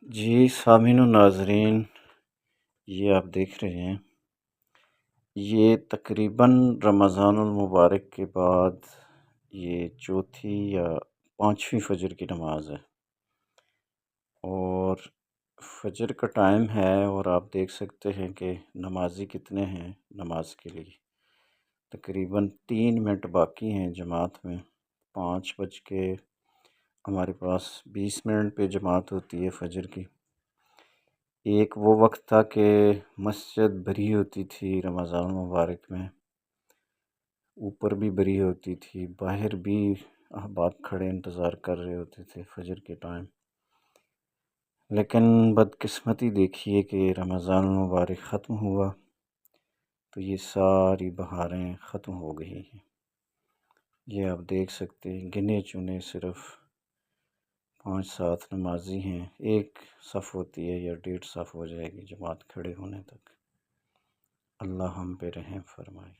جی سامعین و ناظرین، یہ آپ دیکھ رہے ہیں، یہ تقریباً رمضان المبارک کے بعد یہ چوتھی یا پانچویں فجر کی نماز ہے، اور فجر کا ٹائم ہے، اور آپ دیکھ سکتے ہیں کہ نمازی کتنے ہیں نماز کے لیے۔ تقریباً 3 منٹ باقی ہیں جماعت میں۔ 5 بج کے ہمارے پاس 20 منٹ پہ جماعت ہوتی ہے فجر کی۔ ایک وہ وقت تھا کہ مسجد بھری ہوتی تھی رمضان المبارک میں، اوپر بھی بھری ہوتی تھی، باہر بھی احباب کھڑے انتظار کر رہے ہوتے تھے فجر کے ٹائم۔ لیکن بدقسمتی دیکھیے کہ رمضان المبارک ختم ہوا تو یہ ساری بہاریں ختم ہو گئی ہیں۔ یہ آپ دیکھ سکتے ہیں، گنے چنے صرف 5-7 نمازی ہیں، ایک صف ہوتی ہے یا 1.5 صف ہو جائے گی جماعت کھڑے ہونے تک۔ اللہ ہم پہ رحم فرمائے۔